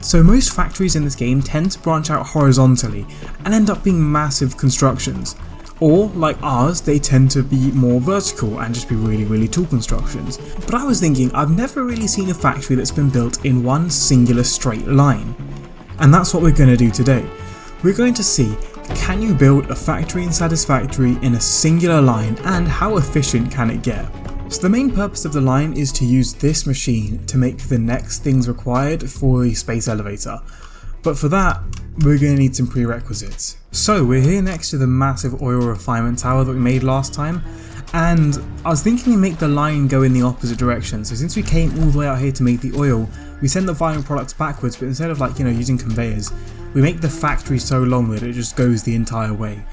So most factories in this game tend to branch out horizontally and end up being massive constructions. Or, like ours, they tend to be more vertical and just be really tall constructions. But I was thinking, I've never really seen a factory that's been built in one singular straight line. And that's what we're going to do today. We're going to see, can you build a factory in Satisfactory in a singular line, and how efficient can it get? So the main purpose of the line is to use this machine to make the next things required for the space elevator. But for that, we're going to need some prerequisites. So we're here next to the massive oil refinement tower that we made last time, and I was thinking we make the line go in the opposite direction. So since we came all the way out here to make the oil, we send the final products backwards, but instead of using conveyors, we make the factory so long that it just goes the entire way.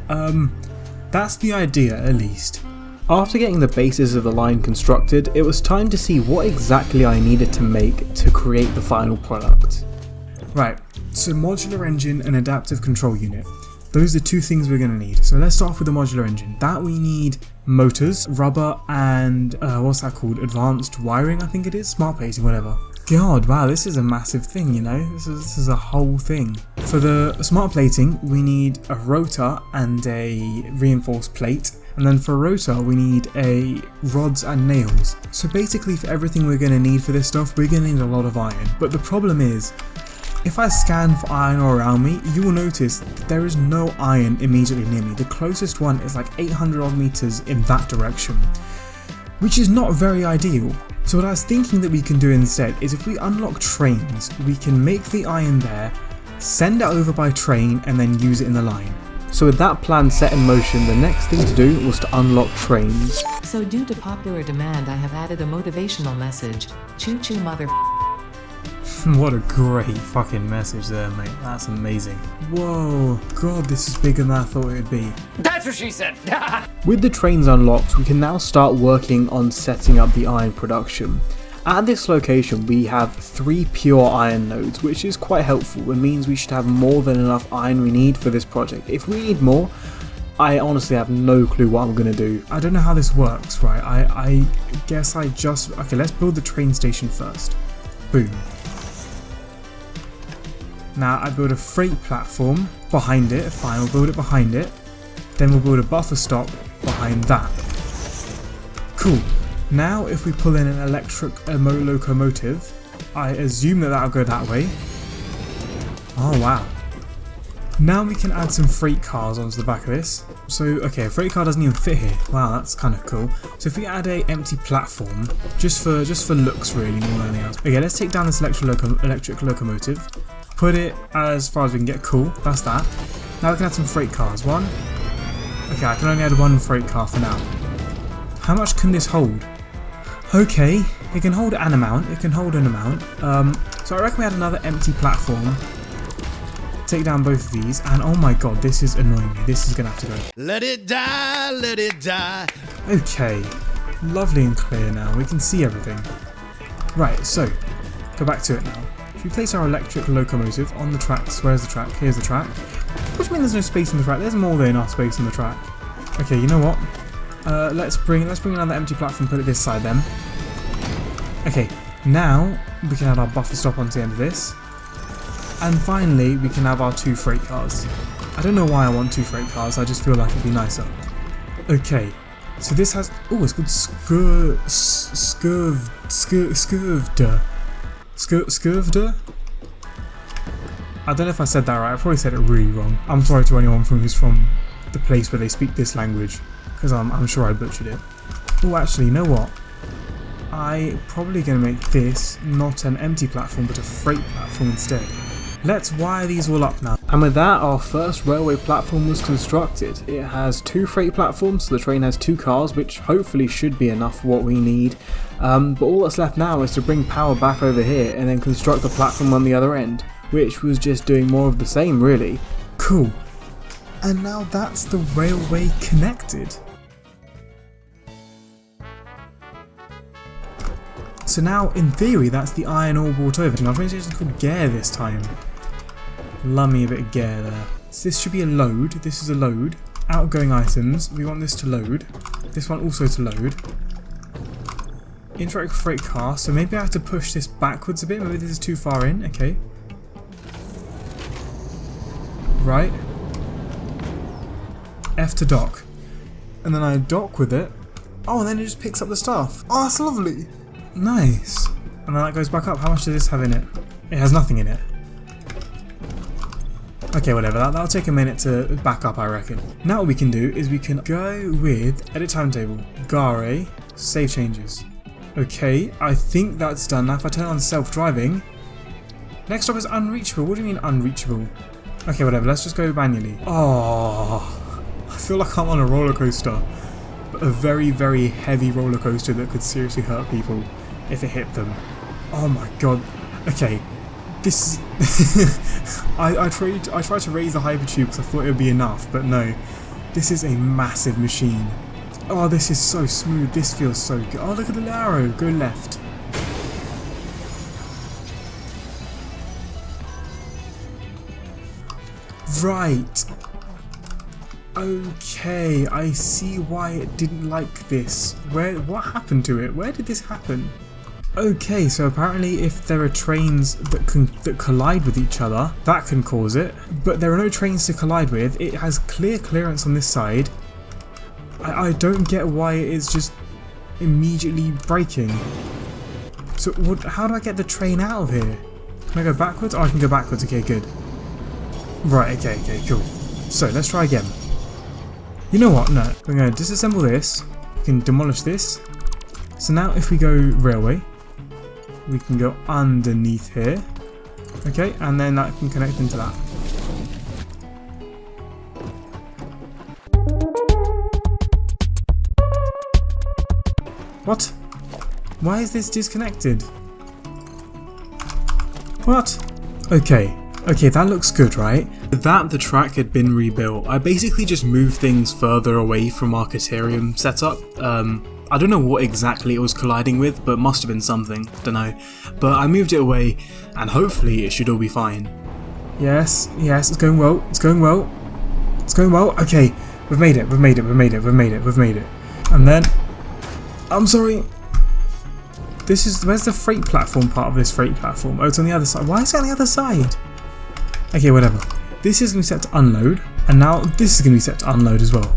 That's the idea at least. After getting the basis of the line constructed, it was time to see what exactly I needed to make to create the final product. Right, so modular engine and adaptive control unit. Those are two things we're going to need. So let's start off with the modular engine. That we need motors, rubber, and what's that called? Advanced wiring, I think it is? Smart plating, whatever. God, wow, this is a massive thing, you know? This is a whole thing. For the smart plating, we need a rotor and a reinforced plate. And then for rotor, we need rods and nails. So basically for everything we're going to need for this stuff, we're going to need a lot of iron. But the problem is, if I scan for iron all around me, you will notice that there is no iron immediately near me. The closest one is like 800 odd meters in that direction, which is not very ideal. So what I was thinking that we can do instead is if we unlock trains, we can make the iron there, send it over by train, and then use it in the line. So with that plan set in motion, the next thing to do was to unlock trains. So due to popular demand, I have added a motivational message. Choo choo mother. What a great fucking message there, mate. That's amazing. Whoa, God, this is bigger than I thought it would be. That's what she said! With the trains unlocked, we can now start working on setting up the iron production. At this location, we have 3 pure iron nodes, which is quite helpful and means we should have more than enough iron we need for this project. If we need more, I honestly have no clue what I'm going to do. I don't know how this works, right? I guess okay, let's build the train station first. Boom. Now I build a freight platform behind it, fine, we'll build it behind it. Then we'll build a buffer stop behind that. Cool. Now if we pull in an electric locomotive, I assume that that'll go that way. Oh wow. Now we can add some freight cars onto the back of this. So okay, a freight car doesn't even fit here. Wow, that's kind of cool. So if we add a empty platform, just for looks really more than anything else. Okay, let's take down this electric locomotive. Put it as far as we can get. Cool, that's that. Now we can add some freight cars. One. Okay, I can only add 1 freight car for now. How much can this hold? Okay, it can hold an amount. So I reckon we add another empty platform. Take down both of these, and oh my god, this is annoying me. This is gonna have to go. Let it die, let it die. Okay, lovely and clear now. We can see everything. Right, so go back to it now. If we place our electric locomotive on the tracks, where's the track? Here's the track. Which means there's no space on the track. There's more than enough space on the track. Okay, you know what? Let's bring another empty platform. Put it this side then. Okay, now we can add our buffer stop onto the end of this. And finally, we can have our 2 freight cars. I don't know why I want 2 freight cars, I just feel like it'd be nicer. Okay, so this has... Oh, it's called Scurvda? I don't know if I said that right, I probably said it really wrong. I'm sorry to anyone who's from the place where they speak this language, because I'm sure I butchered it. Oh, actually, you know what? I'm probably going to make this not an empty platform, but a freight platform instead. Let's wire these all up now. And with that, our first railway platform was constructed. It has 2 freight platforms, so the train has 2 cars, which hopefully should be enough for what we need. But all that's left now is to bring power back over here and then construct the platform on the other end, which was just doing more of the same really. Cool. And now that's the railway connected. So now, in theory, that's the iron all brought over. Our train station is called Gear this time. Love me a bit of Gear there. So this should be a load. This is a load. Outgoing items. We want this to load. This one also to load. Interact with freight car. So maybe I have to push this backwards a bit. Maybe this is too far in. Okay. right? F to dock. And then I dock with it. Oh, and then it just picks up the stuff. Oh, that's lovely. Nice. And then that goes back up. How much does this have in it? It has nothing in it. Okay, whatever. That'll take a minute to back up, I reckon. Now what we can do is we can go with edit timetable. Gare, save changes. Okay, I think that's done. Now if I turn on self-driving, next stop is unreachable. What do you mean unreachable? Okay, whatever. Let's just go manually. Oh, I feel like I'm on a roller coaster, but a very, very heavy roller coaster that could seriously hurt people if it hit them. Oh my god. Okay, this is I tried to raise the hypertube because I thought it would be enough, but no. This is a massive machine. Oh, this is so smooth. This feels so good. Oh, look at the arrow. Go left. Right. Okay, I see why it didn't like this. What happened to it? Where did this happen? Okay, so apparently if there are trains that collide with each other, that can cause it. But there are no trains to collide with. It has clear clearance on this side. I don't get why it's just immediately braking. So how do I get the train out of here? Can I go backwards? Oh, I can go backwards. Okay, good. Right, okay, cool. So let's try again. You know what? No, we're going to disassemble this. We can demolish this. So now if we go railway, we can go underneath here. Okay, and then that can connect into that. What? Why is this disconnected? What? Okay, that looks good, right? That the track had been rebuilt. I basically just moved things further away from our Caterium setup. I don't know what exactly it was colliding with, but must have been something, don't know. But I moved it away, and hopefully it should all be fine. Yes, it's going well, okay, we've made it. And then, I'm sorry, where's the freight platform part of this freight platform? Oh, it's on the other side. Why is it on the other side? Okay, whatever. This is going to be set to unload, and now this is going to be set to unload as well.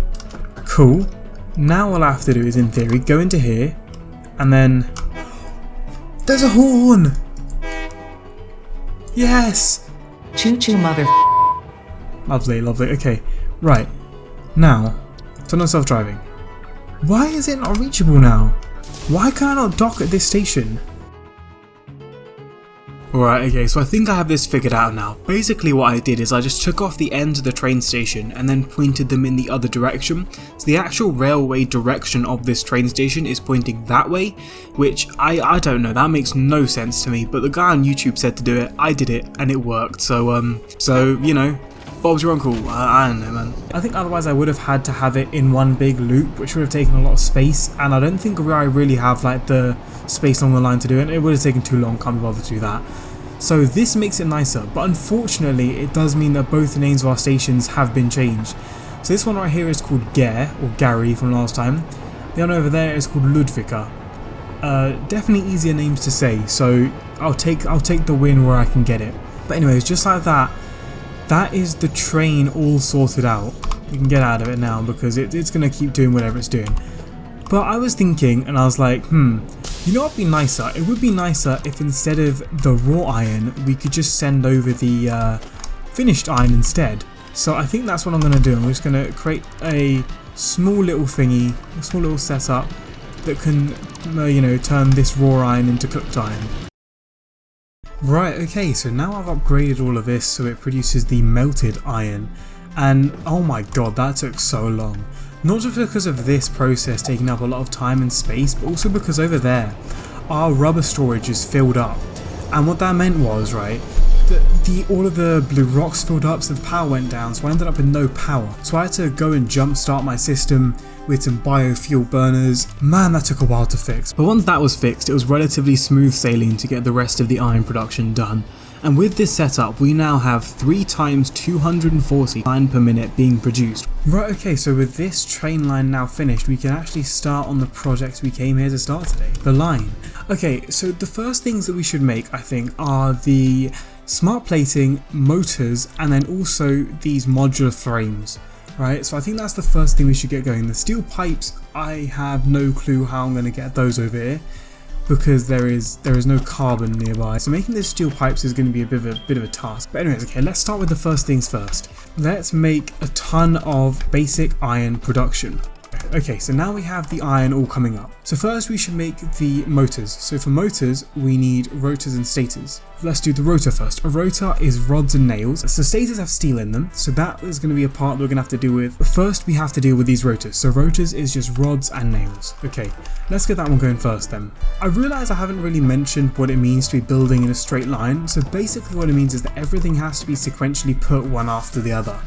Cool. Now all I have to do is, in theory, go into here, and then... There's a horn! Yes! Choo-choo, mother. Lovely, okay. Right. Now, turn on self-driving. Why is it not reachable now? Why can I not dock at this station? Alright, okay, so I think I have this figured out now. Basically what I did is I just took off the ends of the train station and then pointed them in the other direction. So the actual railway direction of this train station is pointing that way, which I don't know, that makes no sense to me, but the guy on YouTube said to do it, I did it, and it worked, so you know, Bob's your uncle, I don't know, man. I think otherwise I would have had to have it in one big loop, which would have taken a lot of space, and I don't think I really have like the space along the line to do it. It would have taken too long, can't be bothered to do that. So this makes it nicer, but unfortunately it does mean that both the names of our stations have been changed. So this one right here is called Ger, or Gary from last time. The one over there is called Ludvika. Definitely easier names to say, so I'll take the win where I can get it. But anyways, just like that, that is the train all sorted out. You can get out of it now because it's going to keep doing whatever it's doing. But I was thinking, and I was like, you know what would be nicer? It would be nicer if instead of the raw iron, we could just send over the finished iron instead. So I think that's what I'm going to do. I'm just going to create a small little thingy, a small little setup that can, you know, turn this raw iron into cooked iron. Right, okay, so now I've upgraded all of this so it produces the melted iron. And oh my god, that took so long. Not just because of this process taking up a lot of time and space, but also because over there, our rubber storage is filled up. And what that meant was, right, that all of the blue rocks filled up, so the power went down, so I ended up with no power. So I had to go and jumpstart my system with some biofuel burners. Man, that took a while to fix. But once that was fixed, it was relatively smooth sailing to get the rest of the iron production done. And with this setup, we now have 3 times 240 iron per minute being produced. Right, okay, so with this train line now finished, we can actually start on the project we came here to start today, the line. Okay, so the first things that we should make, I think, are the smart plating, motors, and then also these modular frames. Right, so I think that's the first thing we should get going. The steel pipes, I have no clue how I'm going to get those over here, because there is no carbon nearby. So making those steel pipes is going to be a bit of a task. But anyways, okay, let's start with the first things first. Let's make a ton of basic iron production. Okay, so now we have the iron all coming up. So first we should make the motors. So for motors, we need rotors and stators. Let's do the rotor first. A rotor is rods and nails. So stators have steel in them, so that is going to be a part we're going to have to deal with. But first we have to deal with these rotors. So rotors is just rods and nails. Okay, let's get that one going first then. I realise I haven't really mentioned what it means to be building in a straight line. So basically what it means is that everything has to be sequentially put one after the other.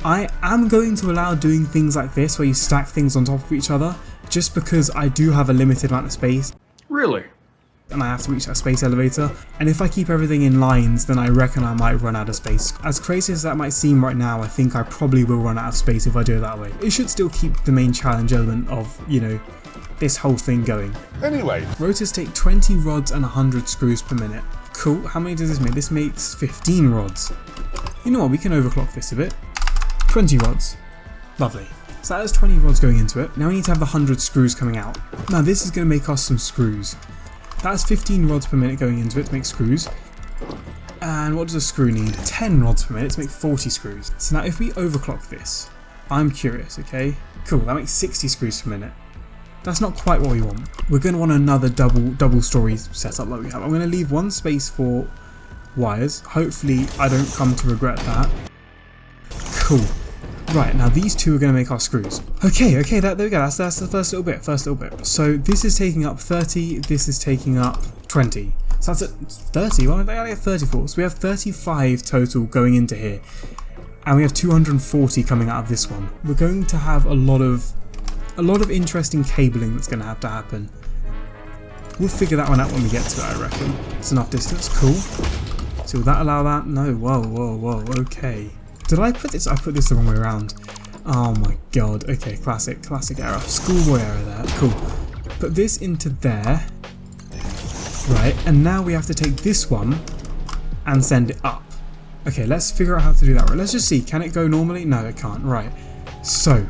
I am going to allow doing things like this where you stack things on top of each other, just because I do have a limited amount of space. Really? And I have to reach that space elevator, and if I keep everything in lines, then I reckon I might run out of space. As crazy as that might seem right now, I think I probably will run out of space if I do it that way. It should still keep the main challenge element of, you know, this whole thing going. Anyway. Rotors take 20 rods and 100 screws per minute. Cool, how many does this make? This makes 15 rods. You know what, we can overclock this a bit. 20 rods. Lovely. So that is 20 rods going into it. Now we need to have 100 screws coming out. Now this is going to make us some screws. That's 15 rods per minute going into it to make screws. And what does a screw need? 10 rods per minute to make 40 screws. So now if we overclock this, I'm curious, okay? Cool, that makes 60 screws per minute. That's not quite what we want. We're going to want another double story setup like we have. I'm going to leave one space for wires. Hopefully I don't come to regret that. Cool. Right, now these two are going to make our screws. Okay, there we go, that's the first little bit. So this is taking up 30, this is taking up 20. So that's at 30, well, they only have 34. So we have 35 total going into here. And we have 240 coming out of this one. We're going to have a lot of interesting cabling that's going to have to happen. We'll figure that one out when we get to it, I reckon. It's enough distance, cool. So will that allow that? No, whoa, okay. Did I put this? I put this the wrong way around. Oh my god. Okay, classic error. Schoolboy error there. Cool. Put this into there. Right, and now we have to take this one and send it up. Okay, let's figure out how to do that. Right, let's just see. Can it go normally? No, it can't. Right. So,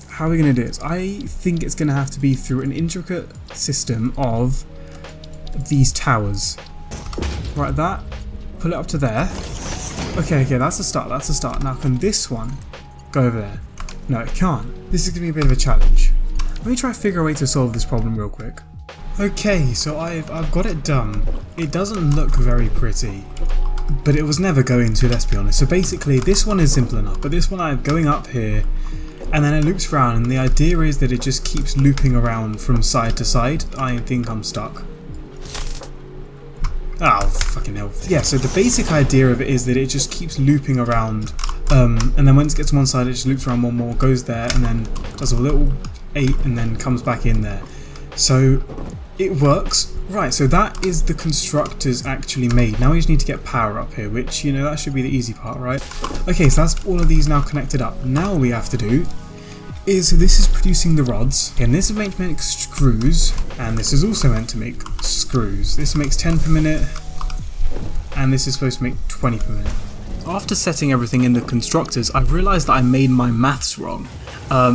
how are we going to do this? I think it's going to have to be through an intricate system of these towers. Right, that. Pull it up to there. Okay, that's a start, Now can this one go over there? No, it can't. This is going to be a bit of a challenge. Let me try to figure a way to solve this problem real quick. Okay, so I've got it done. It doesn't look very pretty, but it was never going to, let's be honest. So basically this one is simple enough, but this one I'm going up here, and then it loops around, and the idea is that it just keeps looping around from side to side. I think I'm stuck. Oh, fucking hell. Yeah, so the basic idea of it is that it just keeps looping around, and then once it gets to one side, it just loops around one more, goes there, and then does a little 8, and then comes back in there. So, it works. Right, so that is the constructors actually made. Now we just need to get power up here, which, you know, that should be the easy part, right? Okay, so that's all of these now connected up. Now all we have to do is, this is producing the rods, and this is meant to make screws, and this is also meant to make screws. This makes 10 per minute, and this is supposed to make 20 per minute. After setting everything in the constructors, I realised that I made my maths wrong.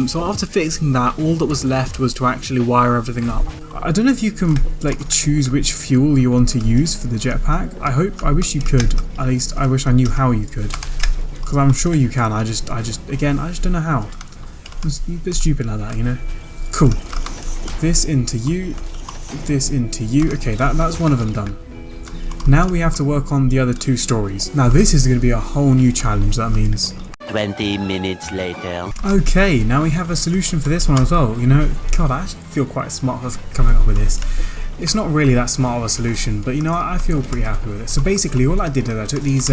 So after fixing that, all that was left was to actually wire everything up. I don't know if you can like choose which fuel you want to use for the jetpack. I wish you could. At least I wish I knew how you could, because I'm sure you can. I just don't know how. It's a bit stupid like that, you know. Cool. This into you. This into you. Okay, that's one of them done. Now we have to work on the other 2 stories. Now this is going to be a whole new challenge, that means. 20 minutes later. Okay, now we have a solution for this one as well. You know, God, I actually feel quite smart for coming up with this. It's not really that smart of a solution, but you know, I feel pretty happy with it. So basically all I did is I took these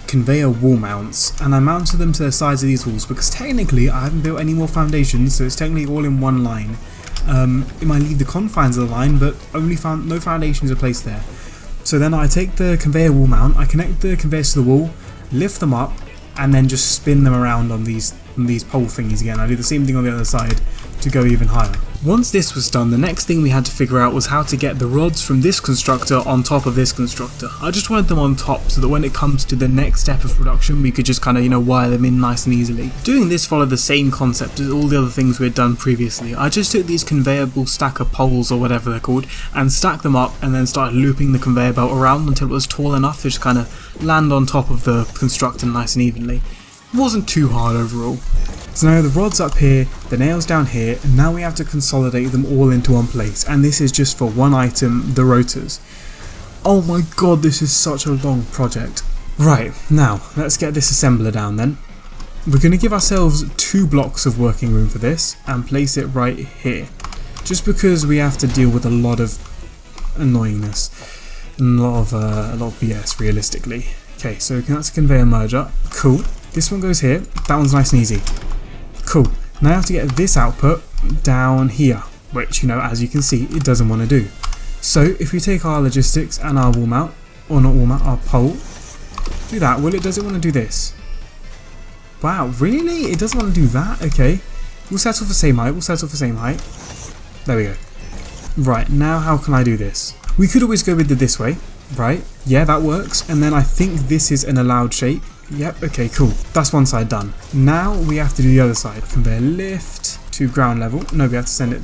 conveyor wall mounts and I mounted them to the sides of these walls, because technically I haven't built any more foundations, so it's technically all in one line. It might leave the confines of the line, but no foundations are placed there. So then I take the conveyor wall mount, I connect the conveyors to the wall, lift them up, and then just spin them around on these pole thingies again. I do the same thing on the other side to go even higher. Once this was done, the next thing we had to figure out was how to get the rods from this constructor on top of this constructor. I just wanted them on top so that when it comes to the next step of production we could just kind of, you know, wire them in nice and easily. Doing this followed the same concept as all the other things we had done previously. I just took these conveyable stacker poles or whatever they're called and stacked them up and then started looping the conveyor belt around until it was tall enough to just kind of land on top of the constructor nice and evenly. It wasn't too hard overall. So now the rod's up here, the nails down here, and now we have to consolidate them all into one place, and this is just for one item, the rotors. Oh my god, this is such a long project. Right, now let's get this assembler down then. We're going to give ourselves 2 blocks of working room for this and place it right here, just because we have to deal with a lot of annoyingness and a lot of BS realistically. Okay, so that's a conveyor merger, cool. This one goes here, that one's nice and easy. Cool, now I have to get this output down here, which, you know, as you can see, it doesn't want to do. So if we take our logistics and our wall mount, or not wall mount, our pole, do that, does it want to do this? Wow, really? It doesn't want to do that? Okay, we'll settle for same height, There we go. Right, now how can I do this? We could always go with this way, right? Yeah, that works, and then I think this is an allowed shape. Yep, okay, cool. That's one side done. Now we have to do the other side. Conveyor lift to ground level. No, we have to send it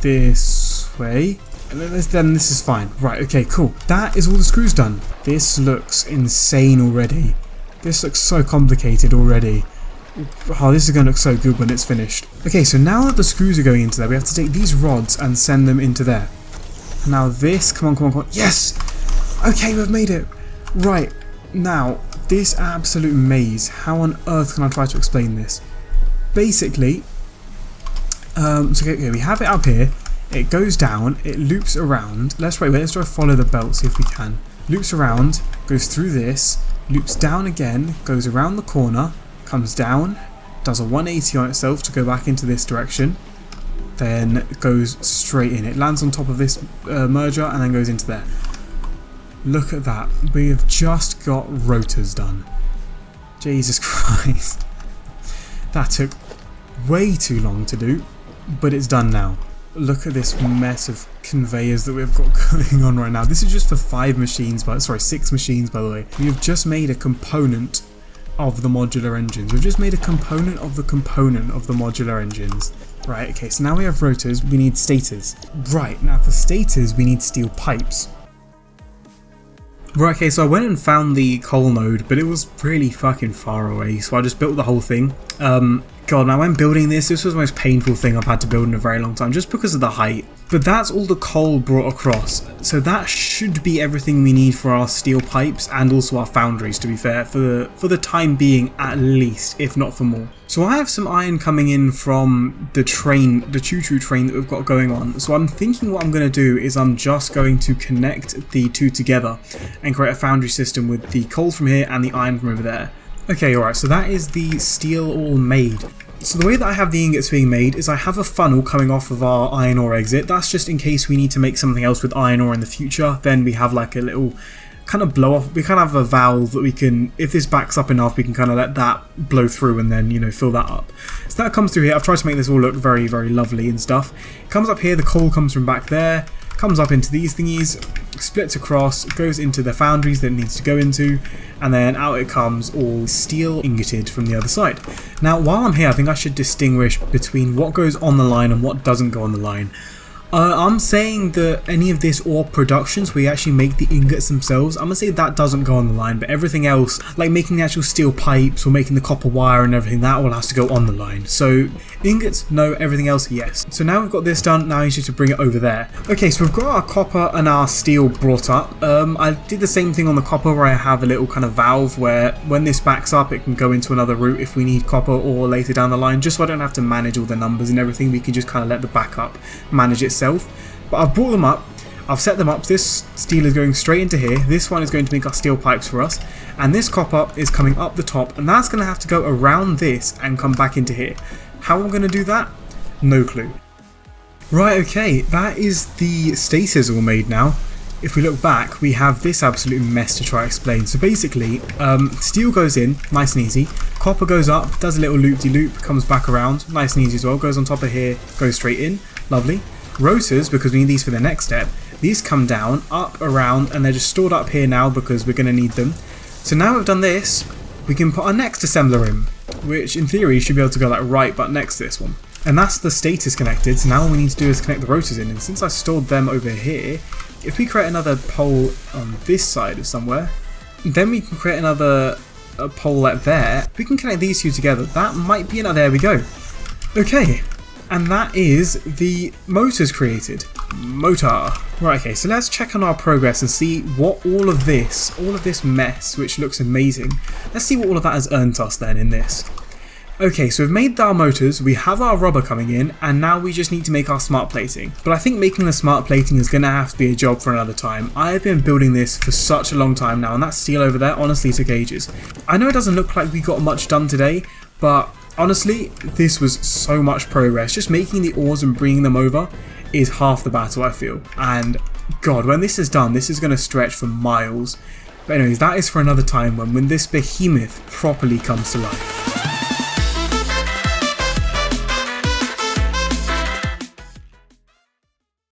this way. And then this is fine. Right, okay, cool. That is all the screws done. This looks insane already. This looks so complicated already. Oh, this is going to look so good when it's finished. Okay, so now that the screws are going into there, we have to take these rods and send them into there. Now this, come on. Yes! Okay, we've made it. Right, now, this absolute maze. How on earth can I try to explain this? Basically, okay, we have it up here. It goes down. It loops around. Let's try to follow the belt, see if we can. Loops around, goes through this, loops down again, goes around the corner, comes down, does a 180 on itself to go back into this direction, then goes straight in. It lands on top of this merger and then goes into there. Look at that, we have just got rotors done. Jesus Christ. That took way too long to do, but it's done now. Look at this mess of conveyors that we've got going on right now. This is just for 6 machines by the way. We have just made a component of the modular engines. We've just made a component of the modular engines. Right, okay, so now we have rotors, we need stators. Right, now for stators we need steel pipes. Right, okay, so I went and found the coal node, but it was really fucking far away, so I just built the whole thing. God, now when building this was the most painful thing I've had to build in a very long time, just because of the height. But that's all the coal brought across, so that should be everything we need for our steel pipes and also our foundries, to be fair, for the time being at least, if not for more. So I have some iron coming in from the train, the choo-choo train that we've got going on, so I'm thinking what I'm going to do is I'm just going to connect the two together and create a foundry system with the coal from here and the iron from over there. Okay, alright, so that is the steel all made. So the way that I have the ingots being made is I have a funnel coming off of our iron ore exit. That's just in case we need to make something else with iron ore in the future. Then we have like a little kind of blow off. We kind of have a valve that we can, if this backs up enough, we can kind of let that blow through and then, you know, fill that up. So that comes through here. I've tried to make this all look very, very lovely and stuff. It comes up here, the coal comes from back there, comes up into these thingies, splits across, goes into the foundries that it needs to go into, and then out it comes all steel ingoted from the other side. Now while I'm here, I think I should distinguish between what goes on the line and what doesn't go on the line. I'm saying that any of this ore productions where you actually make the ingots themselves, I'm going to say that doesn't go on the line, but everything else, like making the actual steel pipes or making the copper wire and everything, that all has to go on the line. So ingots, no, everything else, yes. So now we've got this done, now I need you to bring it over there. Okay, so we've got our copper and our steel brought up. I did the same thing on the copper where I have a little kind of valve where when this backs up it can go into another route if we need copper or later down the line, just so I don't have to manage all the numbers and everything. We can just kind of let the backup manage itself. But I've brought them up, I've set them up. This steel is going straight into here, this one is going to make our steel pipes for us, and this copper is coming up the top, and that's going to have to go around this and come back into here. How I'm going to do that? No clue. Right, okay, that is the stators all made now. If we look back, we have this absolute mess to try to explain. So basically, steel goes in, nice and easy. Copper goes up, does a little loop-de-loop, comes back around, nice and easy as well. Goes on top of here, goes straight in. Lovely. Rotors, because we need these for the next step, these come down, up, around, and they're just stored up here now because we're going to need them. So now we've done this, we can put our next assembler in, which in theory should be able to go like right but next to this one. And that's the status connected, so now all we need to do is connect the rotors in, and since I stored them over here, if we create another pole on this side of somewhere, then we can create another pole like there, we can connect these two together. That might be enough. There we go. Okay. And that is the motors created. Motor. Right, okay, so let's check on our progress and see what all of this mess, which looks amazing, let's see what all of that has earned us then in this. Okay, so we've made our motors, we have our rubber coming in, and now we just need to make our smart plating. But I think making the smart plating is going to have to be a job for another time. I've been building this for such a long time now, and that steel over there honestly took ages. I know it doesn't look like we got much done today, but honestly, this was so much progress. Just making the ores and bringing them over is half the battle, I feel. And God, when this is done, this is going to stretch for miles. But anyways, that is for another time when this behemoth properly comes to life.